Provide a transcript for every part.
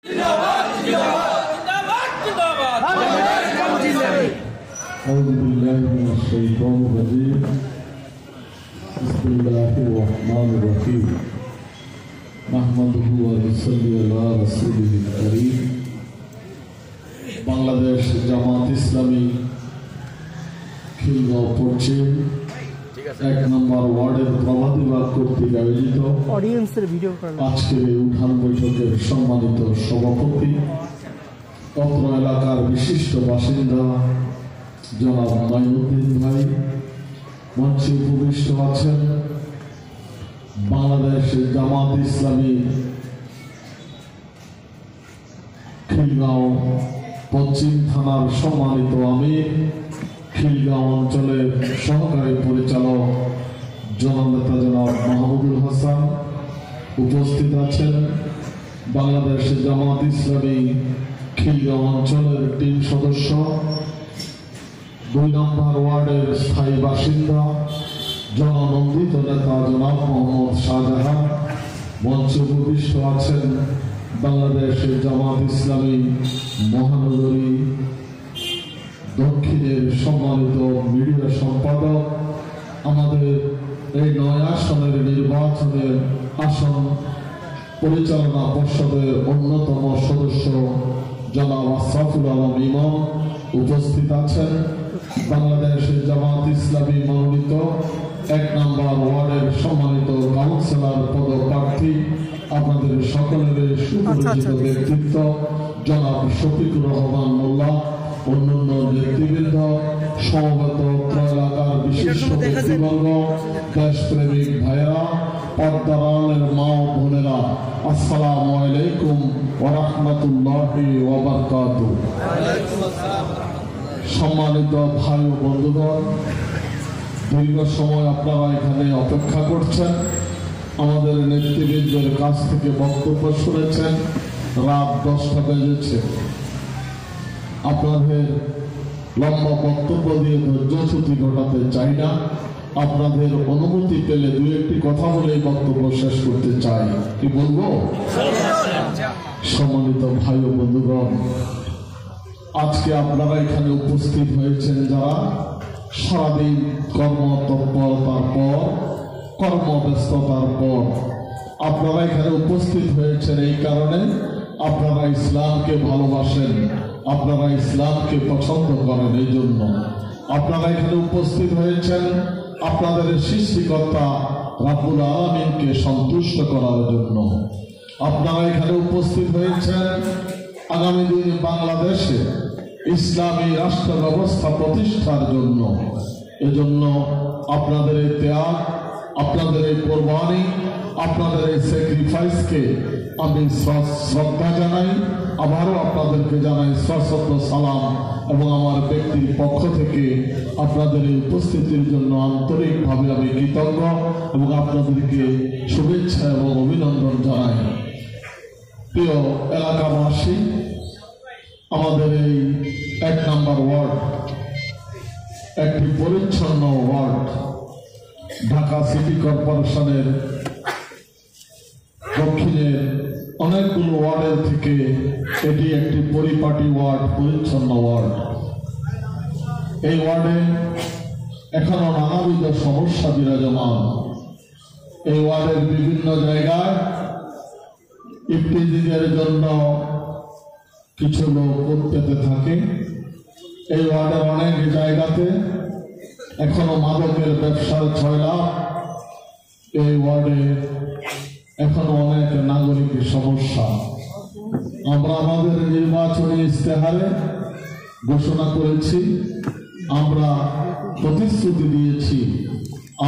أعوذ بالله من الشيطان الرجيم بسم الله الرحمن الرحيم نحمده ونصلي على رسوله الكريم বাংলাদেশ জামাত ইসলামী খিলগাঁও পশ্চিম 1 নম্বর ওয়ার্ডের প্রভাতিবাগ কর্তৃক আয়োজিত আজকের এই উঠান বৈঠকের সম্মানিত সভাপতি অত্র এলাকার বিশিষ্ট বাসিন্দা জনাব মাইনুদ্দিন ভাই, মঞ্চে উপবিষ্ট আছেন বাংলাদেশ জামাত ইসলামী খিলগাঁও পশ্চিম থানার সম্মানিত আমির, খিলগাঁও অঞ্চলের সহকারী পরিচালক জননেতা জনাব মাহমুদুল হাসান। উপস্থিত আছেন বাংলাদেশ জামাত ইসলামী খিলগাঁও অঞ্চলের 3 সদস্য, 2 নম্বর ওয়ার্ডের স্থায়ী বাসিন্দা জননন্দিত নেতা জনাব মোহাম্মদ শাহজাহান। মঞ্চে উপবিষ্ট আছেন বাংলাদেশ জামাত ইসলামী মহানগরী দক্ষিণের সম্মানিত মিডিয়া সম্পাদক, আমাদের এই 9 আসনের নির্বাচনের আসন পরিচালনা পর্ষদের অন্যতম সদস্য জনাব আশরাফুল আলম ইমাম। উপস্থিত আছেন বাংলাদেশ জামাত ইসলামী মনোনীত 1 নম্বর ওয়ার্ডের সম্মানিত কাউন্সিলর পদপ্রার্থী আপনাদের সকলের সুপরিচিত ব্যক্তিত্ব জনাব শফিকুর রহমান মোল্লা, অন্যান্য নেতৃবৃন্দ, সমবেত এলাকার বিশিষ্ট ব্যক্তিবর্গ, দেশপ্রেমিক ভাইয়েরা, পর্দার আড়ালের মা ও বোনেরা, আসসালামু আলাইকুম ওয়া রাহমাতুল্লাহি ওয়া বারাকাতুহু। সম্মানিত ভাই ও বন্ধুগণ, দীর্ঘ সময় আপনারা এখানে অপেক্ষা করছেন, আমাদের নেতৃবৃন্দের কাছ থেকে বক্তব্য শুনেছেন, রাত 10টা বেজেছে। আপনাদের লম্বা বক্তব্য দিয়ে ধৈর্যচ্যুতি ঘটাতে চাই না, আপনাদের অনুমতি পেলে 2-1টি কথা বলেই বক্তব্য শেষ করতে চাই। কি বলবো? সম্মানিত ভাই ও বন্ধুগণ, আজকে আপনারা এখানে উপস্থিত হয়েছেন যারা সারাদিন কর্মতৎপরতার পর, কর্মব্যস্ততার পর আপনারা এখানে উপস্থিত হয়েছেন এই কারণে আপনারা ইসলামকে ভালোবাসেন, আপনারা ইসলামকে পছন্দ করেন। এই জন্য আপনারা এখানে উপস্থিত হয়েছেন আপনাদের সৃষ্টিকর্তা রাব্বুল আলামিনকে সন্তুষ্ট করার জন্য। আপনারা এখানে উপস্থিত হয়েছেন আগামী দিনে বাংলাদেশে ইসলামী রাষ্ট্র ব্যবস্থা প্রতিষ্ঠার জন্য। এজন্য আপনাদের এই ত্যাগ, আপনাদের এই কোরবানি, আপনাদের এই স্যাক্রিফাইসকে আমি শ্রদ্ধা জানাই। আবারও আপনাদেরকে জানাই সশ্রদ্ধ সালাম এবং আমার ব্যক্তির পক্ষ থেকে আপনাদের এই উপস্থিতির জন্য আন্তরিকভাবে আমি কৃতজ্ঞ এবং আপনাদেরকে শুভেচ্ছা এবং অভিনন্দন জানাই। প্রিয় এলাকাবাসী, আমাদের এই 1 নম্বর ওয়ার্ড একটি পরিচ্ছন্ন ওয়ার্ড। ঢাকা সিটি কর্পোরেশনের দক্ষিণের অনেকগুলো ওয়ার্ডের থেকে এটি একটি পরিপাটি ওয়ার্ড, পরিচ্ছন্ন ওয়ার্ড। এই ওয়ার্ডে এখনো নানাবিধ সমস্যা বিরাজমান। এই ওয়ার্ডের বিভিন্ন জায়গায় ইফতিজিদের জন্য কিছু লোক ভোট পেতে থাকে। এই ওয়ার্ডের অনেক জায়গাতে এখনো মাদকের ব্যবসার ছয়লাভ। এই ওয়ার্ডে এখনো অনেক নাগরিকের সমস্যা। আমরা আমাদের নির্বাচনী ইশতেহারে ঘোষণা করেছি, আমরা প্রতিশ্রুতি দিয়েছি,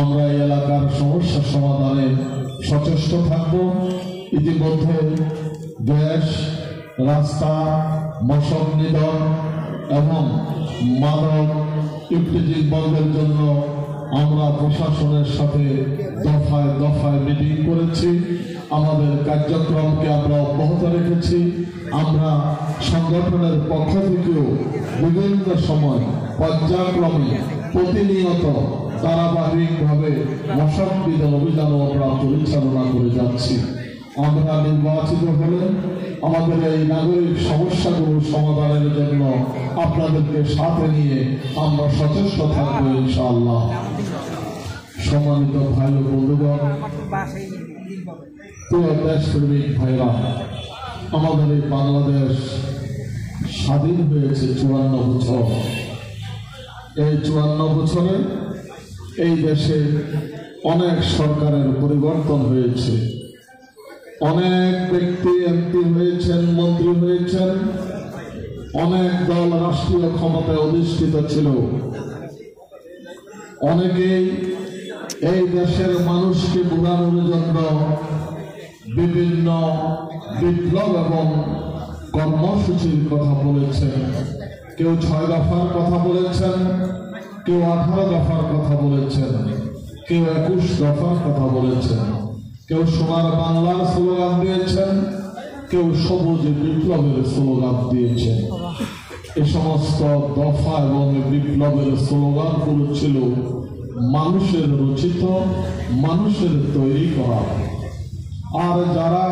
আমরা এই এলাকার সমস্যা সমাধানে সচেষ্ট থাকব। ইতিমধ্যে গ্যাস, রাস্তা, মশক নিধন এবং মাদক ইফতিজিং বন্ধের জন্য আমরা প্রশাসনের সাথে দফায় দফায় মিটিং করেছি। আমাদের কার্যক্রমকে আমরা অব্যাহত রেখেছি। আমরা সংগঠনের পক্ষ থেকেও বিভিন্ন সময় পর্যায়ক্রমে প্রতিনিয়ত ধারাবাহিকভাবে মশক বিধ অভিযান আমরা পরিচালনা করে যাচ্ছি। আমরা নির্বাচিত হলে আমাদের এই নাগরিক সমস্যাগুলো সমাধানের জন্য আপনাদেরকে সাথে নিয়ে আমরা সচেষ্ট থাকবো ইনশাআল্লাহ। সম্মানিত ভাই ও বন্ধুগণ, প্রিয় দেশপ্রেমিক ভাইরা, আমাদের এই বাংলাদেশ স্বাধীন হয়েছে 54 বছর। এই 54 বছরে এই দেশে অনেক সরকারের পরিবর্তন হয়েছে, অনেক ব্যক্তি এমপি হয়েছেন, মন্ত্রী হয়েছেন, অনেক দল রাষ্ট্রীয় ক্ষমতায় অধিষ্ঠিত ছিল। অনেকেই এই দেশের মানুষকে বোঝানোর জন্য বিভিন্ন বিপ্লব এবং কর্মসূচির কথা বলেছেন। কেউ 6 দফার কথা বলেছেন, কেউ 18 দফার কথা বলেছেন, কেউ 21 দফার কথা বলেছেন, কেউ সোনার বাংলার স্লোগান দিয়েছেন, কেউ সবুজ বিপ্লবের স্লোগান দিয়েছেন। এ সমস্ত দফা এবং বিপ্লবের স্লোগানগুলো ছিল মানুষের রচিত, মানুষের তৈরি করা। আর যারা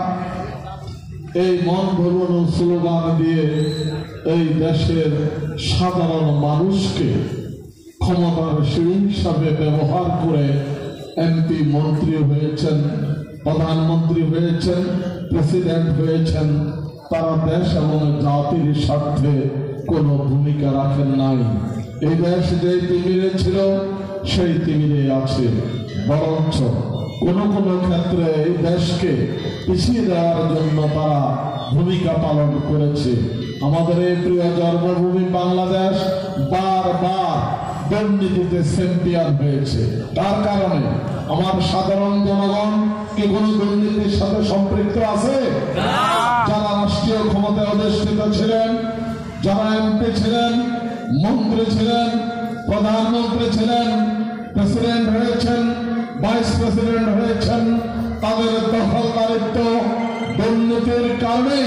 এই মন ভোলানো স্লোগান দিয়ে এই দেশের সাধারণ মানুষকে ক্ষমতার সিঁড়ি হিসাবে ব্যবহার করে এমপি মন্ত্রী হয়েছেন, প্রধানমন্ত্রী হয়েছেন, প্রেসিডেন্ট হয়েছেন, তারা দেশ এবং জাতির স্বার্থে কোনো ভূমিকা রাখেন নাই। এই দেশ যে তিমিরে ছিল সেই তিমিরে আছে, বরঞ্চ কোনো কোনো ক্ষেত্রে এই দেশকে পিছিয়ে দেওয়ার জন্য তারা ভূমিকা পালন করেছে। আমাদের এই প্রিয় জন্মভূমি বাংলাদেশ বারবার দুর্নীতিতে চ্যাম্পিয়ন হয়েছে। তার কারণে আমার সাধারণ জনগণ কি কোনো দুর্নীতির সাথে সম্পৃক্ত আছে? যারা রাষ্ট্রীয় ক্ষমতায় অধিষ্ঠিত ছিলেন, যারা এমপি ছিলেন, মন্ত্রী ছিলেন, প্রধানমন্ত্রী ছিলেন, প্রেসিডেন্ট হয়েছেন, ভাইস প্রেসিডেন্ট হয়েছেন, তাদের দখলদারিত্ব দুর্নীতির কারণে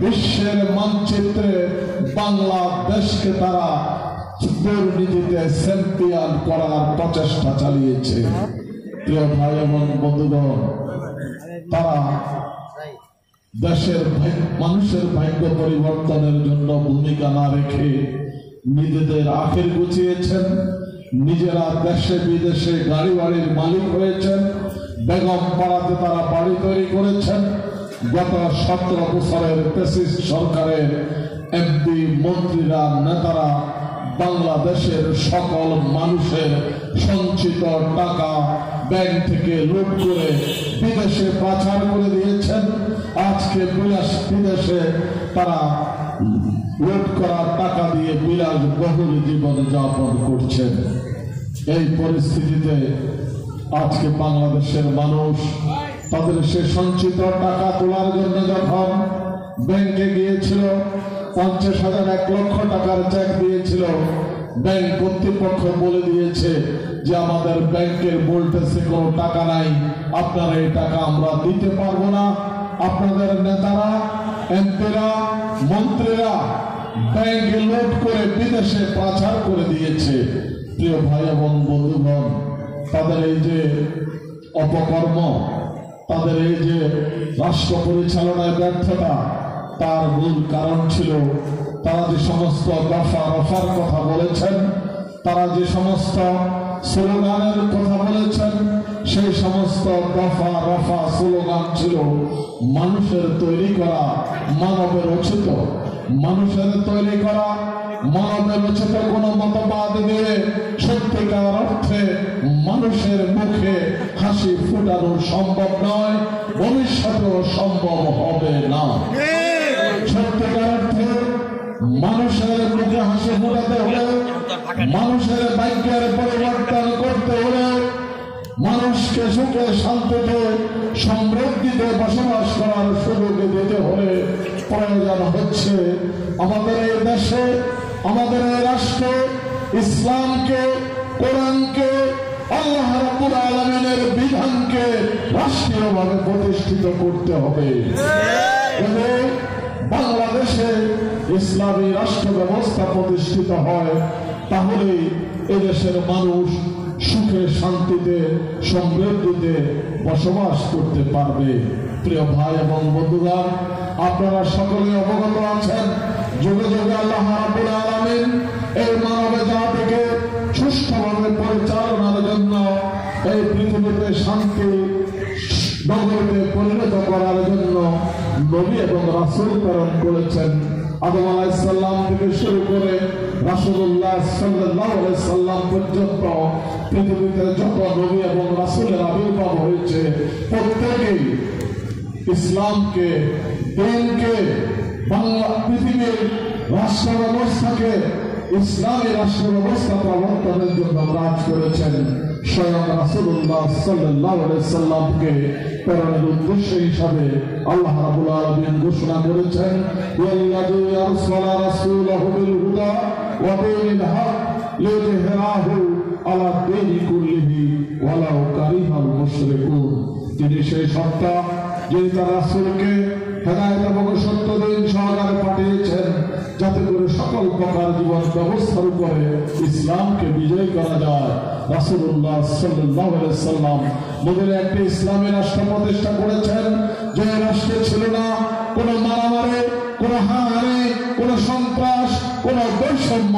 বিশ্বের মানচিত্রে বাংলাদেশকে তারা দুর্নীতিতে চ্যাম্পিয়ন করার প্রচেষ্টা চালিয়েছে। প্রিয় ভাই এবং বন্ধুগণ, তারা দেশের মানুষের ভাগ্য পরিবর্তনের জন্য ভূমিকা না রেখে নিজেদের আখের গুছিয়েছেন, নিজেরা দেশে বিদেশে গাড়ি বাড়ির মালিক হয়েছেন, বেগম পাড়াতে তারা বাড়ি তৈরি করেছেন। গত 17 বছরের ফ্যাসিস্ট সরকারের এমপি মন্ত্রীরা নেতারা বাংলাদেশের সকল মানুষের সঞ্চিত টাকা ব্যাংক থেকে লুট করে বিদেশে পাচার করে দিয়েছেন। আজকে বিদেশে তারা লুট করা টাকা দিয়ে বিলাসবহুল জীবন যাপন করছেন। এই পরিস্থিতিতে আজকে বাংলাদেশের মানুষ তাদের সে সঞ্চিত টাকা তোলার জন্য যখন ব্যাংকে গিয়েছিল, 50,000 1 লক্ষ টাকার চেক দিয়েছিল, ব্যাংক কর্তৃপক্ষ বলে দিয়েছে যে আমাদের ব্যাংকের ভোল্টেজে কোনো টাকা নাই, আপনারা এই টাকা আমরা দিতে পারবো না। আপনাদের নেতারা, এমপিরা, মন্ত্রীরা ব্যাংকে লুট করে বিদেশে পাচার করে দিয়েছে। প্রিয় ভাই এবং বন্ধুগণ, তাদের এই যে অপকর্ম, তাদের এই যে রাষ্ট্র পরিচালনায় ব্যর্থতা, তার মূল কারণ ছিল তারা যে সমস্ত দফা রফার কথা বলেছেন, তারা যে সমস্ত স্লোগানের কথা বলেছেন, সেই সমস্ত দফা রফা স্লোগান ছিল মানুষের তৈরি করা, মানবের রচিত। মানুষের তৈরি করা, মানবের রচিত কোন মতবাদ দিয়ে সত্যিকার অর্থে মানুষের মুখে হাসি ফুটানো সম্ভব নয়, ভবিষ্যতেও সম্ভব হবে না। সত্যিকার অর্থে মানুষের মুখে হাসি ফুটাতে হলে, মানুষের ভাগ্যের পরিবর্তন করতে হলে, মানুষকে সুখে শান্তিতে সমৃদ্ধিতে বসবাস করার সুযোগ দিতে হলে প্রয়োজন হচ্ছে আমাদের এই দেশে, আমাদের এই রাষ্ট্রে ইসলামকে, কোরআনকে, আল্লাহ রাব্বুল আলামিনের বিধানকে রাষ্ট্রীয়ভাবে প্রতিষ্ঠিত করতে হবে। বাংলাদেশে ইসলামী রাষ্ট্র ব্যবস্থা প্রতিষ্ঠিত হয়, তাহলে এদেশের মানুষ সুখে শান্তিতে সমৃদ্ধিতে বসবাস করতে পারবে। প্রিয় ভাই এবং বন্ধুগণ, আপনারা সকলে অবগত আছেন, যুগে যুগে আল্লাহ রাব্বুল আলামিন এই মানব জাতিকে সুষ্ঠুভাবে পরিচালনার জন্য এই পৃথিবীতে শান্তি নগরীতে পরিণত করার জন্য নবী এবং রাসূল প্রেরণ করেছেন। আদম আলাইহিস সালাম থেকে শুরু করে রাসূলুল্লাহ সাল্লাল্লাহু আলাইহি সাল্লাম পর্যন্ত পৃথিবীতে যত নবী এবং রাসূলের আবির্ভাব হয়েছে, প্রত্যেকেই ইসলামকে, দিনকে, বাংলা পৃথিবীর রাষ্ট্র ব্যবস্থাকে ইসলামী রাষ্ট্র ব্যবস্থা প্রবর্তনের জন্য কাজ করেছেন। স্বয়ং রাসূলুল্লাহ সাল্লাল্লাহু আলাইহি সাল্লামকে প্রেরণের উদ্দেশ্য হিসাবে আল্লাহ রাব্বুল আলামিন ঘোষণা করেছেন, ওয়াল্লাযী আরসালা রাসূলাহু বিল হুদা ওয়া দীনিল হক লিইয়ুযহিরাহু আলা দীনি কুল্লিহি ওয়ালাউ কারিহাল মুশরিকুন। তিনি সেই সত্তা, যিনি তার রাসূলকে হেদায়েত এবং সত্য দিন সহকারে পাঠিয়েছেন, যাতে করে সকল প্রকার জীবন ব্যবস্থার উপরে ইসলামকে বিজয় করা যায়। রাসূলুল্লাহ সাল্লাল্লাহু আলাইহি সাল্লাম মদিনায় একটি ইসলামী রাষ্ট্র প্রতিষ্ঠা করেছেন, যে রাষ্ট্রে ছিল না কোনো মারামারি, কোনো হানাহানি, কোনো সন্ত্রাস, কোনো বৈষম্য,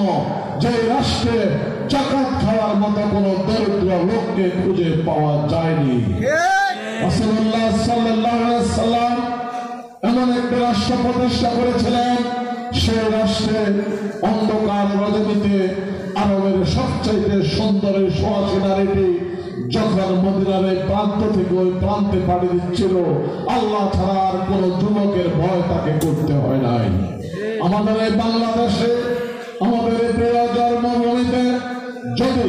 যে রাষ্ট্রে জাকাত খাওয়ার মতো কোনো দরিদ্র লোককে খুঁজে পাওয়া যায়নি। রাসূলুল্লাহ সাল্লাল্লাহু আলাইহি সাল্লাম এমন একটি রাষ্ট্র প্রতিষ্ঠা করেছিলেন, সেই রাষ্ট্রে অন্ধকার রজনীতে আরবের সবচাইতে সুন্দরী সুহাসী নারীটি যখন মদিনার এই প্রান্ত থেকে ওই প্রান্তে পাড়ি দিচ্ছিল, আল্লাহ ছাড়া আর কোন যুবকের ভয় তাকে করতে হয় নাই। আমাদের এই বাংলাদেশে, আমাদের এই প্রিয় জন্মভূমিতে যদি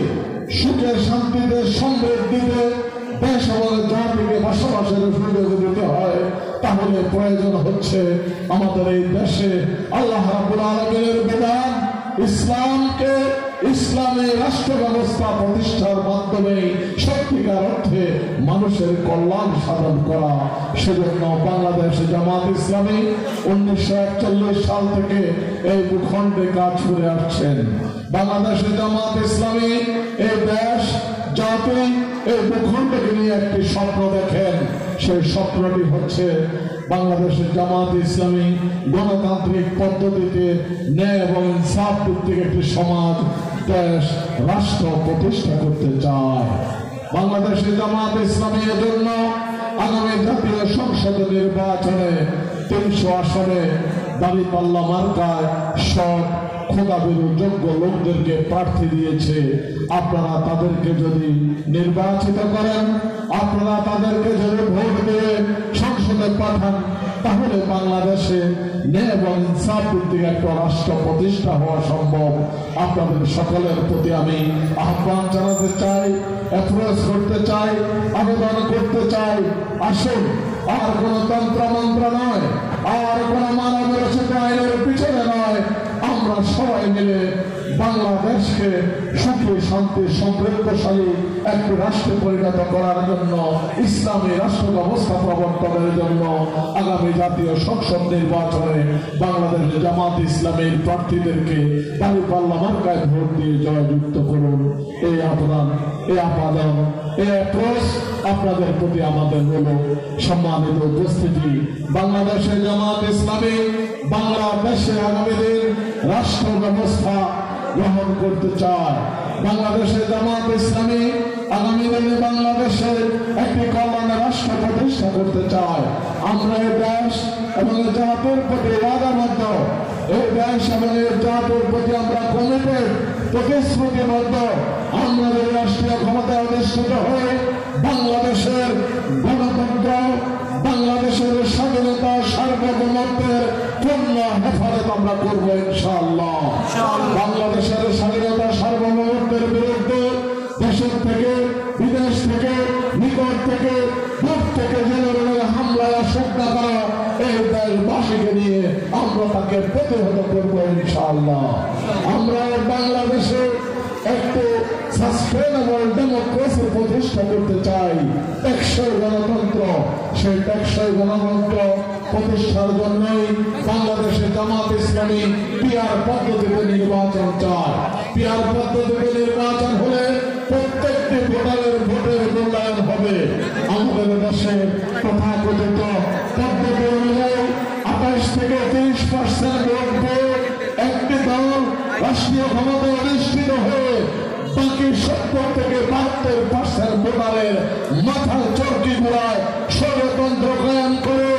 সুখে শান্তিতে সমৃদ্ধিতে দেশ এবং জাতিকে বসবাসের সুযোগ দিতে হয়, তাহলে প্রয়োজন হচ্ছে আমাদের এই দেশে আল্লাহ রাব্বুল আলামিনের বিধান ইসলামকে, ইসলামী রাষ্ট্র ব্যবস্থা প্রতিষ্ঠার মাধ্যমে সত্যিকার অর্থে মানুষের কল্যাণ সাধন করা। সেজন্য বাংলাদেশ জামাত ইসলামী 1941 সাল থেকে এই ভূখণ্ডে কাজ করে আসছেন। বাংলাদেশের জামাত ইসলামী এই দেশ, জাতি, এই ভূখণ্ডকে নিয়ে একটি স্বপ্ন দেখেন। সেই স্বপ্নটি হচ্ছে বাংলাদেশের জামাত ইসলামী গণতান্ত্রিক পদ্ধতিতে ন্যায় এবং ইনসাফ ভিত্তিক একটি সমাজ, দেশ, রাষ্ট্র প্রতিষ্ঠা করতে চায়। বাংলাদেশের জামাত ইসলামী এর জন্য আগামী জাতীয় সংসদ নির্বাচনে 300 আসনে দাঁড়িপাল্লা মার্কায় সব খোদাবিরু যোগ্য লোকদেরকে প্রার্থী দিয়েছে। আপনারা তাদেরকে যদি নির্বাচিত করেন, আপনারা তাদেরকে যদি ভোট দিয়ে সংসদে পাঠান, তাহলে বাংলাদেশে ন্যায় এবং ইনসাফ ভিত্তিক একটা রাষ্ট্র প্রতিষ্ঠা হওয়া সম্ভব। আপনাদের সকলের প্রতি আমি আহ্বান জানাতে চাই, অ্যাপ্রোচ করতে চাই, আবেদন করতে চাই, আসুন আর কোন তন্ত্র মন্ত্র নয়, আর কোন মানব রচিত আইনের পিছনে নয়, আমরা সবাই মিলে বাংলাদেশকে সুখী শান্তি সমৃদ্ধশালী একটি রাষ্ট্রে পরিণত করার জন্য, ইসলামী রাষ্ট্র ব্যবস্থা প্রবর্তনের জন্য আগামী জাতীয় সংসদ নির্বাচনে বাংলাদেশ জামাত ইসলামের প্রার্থীদেরকে দাঁড়িপাল্লা মার্কায় ভোট দিয়ে জয়যুক্ত করুন। এই আহ্বান, এই আবেদন, এই অ্যাপ্রোচ আপনাদের প্রতি আমাদের হলো। সম্মানিত উপস্থিতি, বাংলাদেশের জামাত ইসলামী বাংলাদেশে আগামী দিন রাষ্ট্র ব্যবস্থা গ্রহণ করতে চায়। বাংলাদেশের জামাত ইসলামী আগামী দিনে বাংলাদেশের একটি কল্যাণ রাষ্ট্র প্রতিষ্ঠা করতে চায়। আমরা এই দেশ এবং জাতির প্রতি ওয়াদাবদ্ধ, এই দেশ এবং এই জাতির প্রতি আমরা কমিটেড, প্রতিশ্রুতিবদ্ধ। আমরা যদি রাষ্ট্রীয় ক্ষমতায় অধিষ্ঠিত হয়ে বাংলাদেশের গণতন্ত্র, বাংলাদেশের স্বাধীনতা, সার্বভৌমত্বের পূর্ণ হেফাজত আমরা করব ইনশাআল্লাহ। বাংলাদেশের স্বাধীনতা, সার্বভৌমত্বের বিরুদ্ধে দেশের থেকে, বিদেশ থেকে, নিকট থেকে, দূর থেকে যে ধরনের হামলায় আশঙ্কা করা, এই দেশবাসীকে নিয়ে আমরা তাকে প্রতিহত করব ইনশাআল্লাহ। আমরা বাংলাদেশে একটি সাস্টেনেবল ডেমোক্রেসি প্রতিষ্ঠা করতে চাই, টেকসই গণতন্ত্র। সেই টেকসই গণতন্ত্র প্রতিষ্ঠার জন্যই বাংলাদেশে জামাত ইসলামী পিআর পদ্ধতিতে নির্বাচন চায়। পিআর পদ্ধতিতে নির্বাচন হলে প্রত্যেকটি ভোটারের ভোটের মূল্যায়ন হবে। হবে। আমাদের দেশে তথাকথিত পদ্ধতি অনুযায়ী 28 থেকে 30% ভোট দিয়ে একটি দল রাষ্ট্রীয় ক্ষমতায় অধিষ্ঠিত হয়ে বাকি 70 থেকে 72% ভোটারের মাথায় চরকি ঘোরায় ষড়যন্ত্র কায়েম করে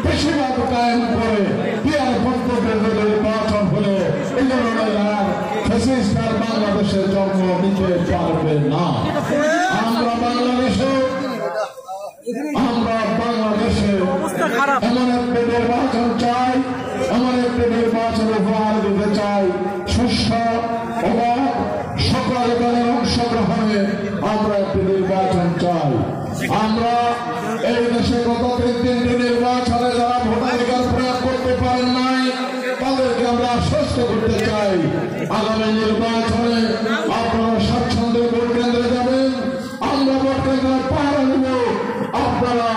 বেশিরভাগ কায়েম করে পিয়ার পদ্ধতির নির্বাচন হলে এই ধরনের আর ফ্যাসিস্টার বাংলাদেশে জন্ম নিতে পারবে না। আমরা বাংলাদেশে এমন একটি নির্বাচন চাই, এমন একটি নির্বাচন উপহার দিতে চাই সুষ্ঠু এবং সকল দলের অংশগ্রহণে আমরা একটি নির্বাচন চাই। আমরা এই দেশে গত 3টি নির্বাচনে যারা ভোটাধিকার প্রয়োগ করতে পারেন নাই তাদেরকে আমরা আশ্বস্ত করতে চাই, আগামী নির্বাচনে আপনারা স্বাচ্ছন্দ্যে ভোট কেন্দ্রে যাবেন, আমরা ভোট কেন্দ্রে পাহারা দেব, আপনারা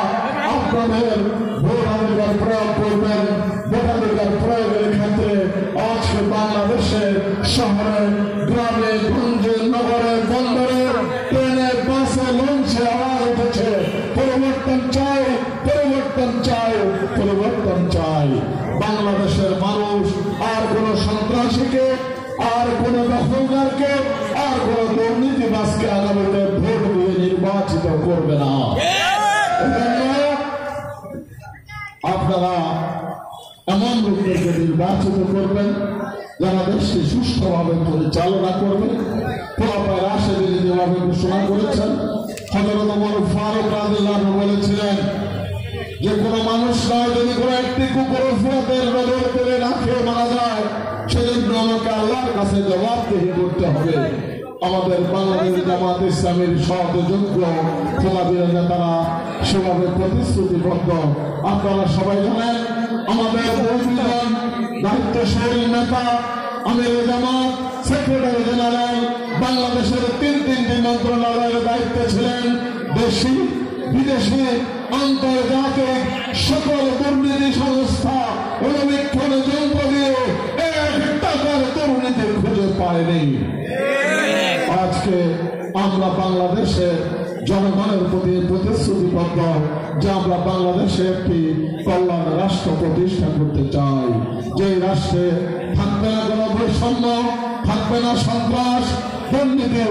আপনাদের ভোটাধিকার প্রয়োগ করবেন। ভোটাধিকার প্রয়োগের ক্ষেত্রে আজকে বাংলাদেশের শহরে, গ্রামে, গঞ্জে, নগরে, বন্দরে, ট্রেনে, বাসে, লঞ্চে আওয়াজ উঠেছে পরিবর্তন চাই, পরিবর্তন চাই, পরিবর্তন চাই। বাংলাদেশের মানুষ আর কোন সন্ত্রাসীকে, আর কোন দখলদারকে, আর কোন দুর্নীতিবাজকে আগামীতে ভোট দিয়ে নির্বাচিত করবে না। আপনারা এমন লোকদেরকে নির্বাচিত করবেন যারা দেশকে সুষ্ঠুভাবে পরিচালনা করবে। খোলাফায়ে রাশেদিন যেভাবে ঘোষণা করেছেন, হযরত ওমর ফারুক রাদিয়াল্লাহু আনহু বলেছিলেন যে কোন মানুষ নয়, যদি কোনো একটি কুকুর ফুরাতের নদীর তীরে না খেয়ে মারা যায় সেজন্য আমাকে আল্লাহর কাছে জবাবদিহি করতে হবে। আমাদের বাংলাদেশ জামাত ইসলামের সহযোগ্য খোলাফায়ে নেতারা সেভাবে প্রতিশ্রুতিবদ্ধ। আপনারা সবাই জানেন আমাদের বহুজন দায়িত্বশীল নেতা, আমির জামাত, সেক্রেটারি জেনারেল বাংলাদেশের 3টি মন্ত্রণালয়ের দায়িত্বে ছিলেন। দেশি বিদেশি আন্তর্জাতিক সকল দুর্নীতি সংস্থা অনুবীক্ষণ যন্ত্র দিয়ে 1 টাকার দুর্নীতি খুঁজে পায়নি। আজকে আমরা বাংলাদেশের জনগণের প্রতি প্রতিশ্রুতিবদ্ধ যে আমরা বাংলাদেশে একটি কল্যাণ রাষ্ট্র প্রতিষ্ঠা করতে চাই, যে রাষ্ট্রে থাকবে না কোনো বৈষম্য, থাকবে না সন্ত্রাস, দুর্নীতি,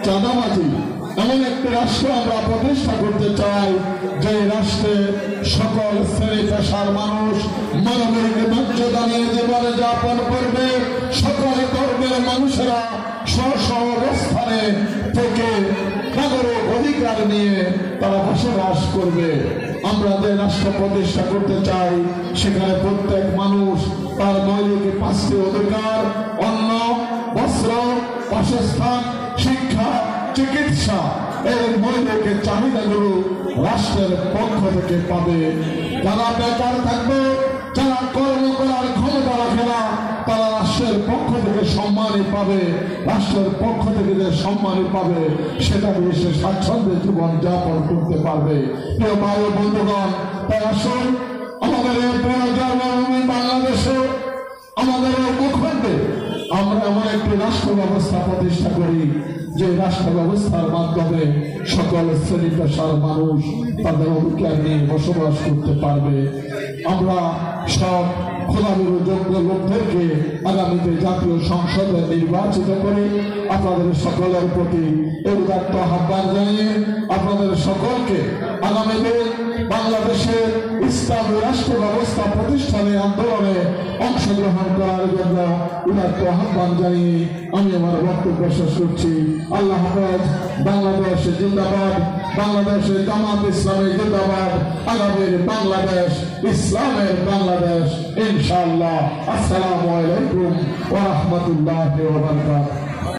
চাঁদাবাজি। এমন একটি রাষ্ট্র আমরা প্রতিষ্ঠা করতে চাই যে রাষ্ট্রে সকল শ্রেণী পেশার মানুষ মানবিক মর্যাদা নিয়ে জীবনে যাপন করবে, সকল ধর্মের মানুষেরা স্ব অবস্থানে থেকে নাগরিক অধিকার নিয়ে তারা বসবাস করবে। আমরা যে রাষ্ট্র প্রতিষ্ঠা করতে চাই সেখানে প্রত্যেক মানুষ তার মৌলিক 5টি অধিকার, অন্ন, বস্ত্র, বাসস্থান, শিক্ষা, চিকিৎসা, এই মৌলিক চাহিদাগুলো রাষ্ট্রের পক্ষ থেকে পাবে। যারা বেকার থাকবে, যারা কর্ম করার ক্ষমতা রাখে না, তারা রাষ্ট্রের পক্ষ থেকে সম্মানই পাবে। রাষ্ট্রের পক্ষ থেকে যে সম্মানই পাবে সেটা দিয়ে সে স্বাচ্ছন্দ্যে জীবন যাপন করতে পারবে। প্রিয় ভাই ও বন্ধুগণ, তাই আসুন আমাদের এই জন্মভূমি বাংলাদেশে, আমাদের এই ভূখণ্ডে আমরা এমন একটি রাষ্ট্র ব্যবস্থা প্রতিষ্ঠা করি যে রাষ্ট্র ব্যবস্থার মাধ্যমে সকল শ্রেণী পেশার মানুষ তাদের অধিকার নিয়ে বসবাস করতে পারবে। আমরা সব খোলামের যোগ্য লোকদেরকে আগামীতে জাতীয় সংসদে নির্বাচিত করে আপনাদের সকলের প্রতি উদাত্ত আহ্বান জানিয়ে আপনাদের সকলকে আগামীতে বাংলাদেশের ইসলামী রাষ্ট্র ব্যবস্থা প্রতিষ্ঠানে আন্দোলনে অংশগ্রহণ করার জন্য উদাত্ত আহ্বান জানিয়ে আমি আমার বক্তব্য শেষ করছি। আল্লাহ হাফেজ। বাংলাদেশ জিন্দাবাদ, বাংলাদেশের জামাত ইসলামী জিন্দাবাদ, আগামীর বাংলাদেশ ইসলামের বাংলাদেশ ইনশাআল্লাহ। আসসালামু আলাইকুম ওয়া রাহমাতুল্লাহি ওয়া বারাকাতুহু।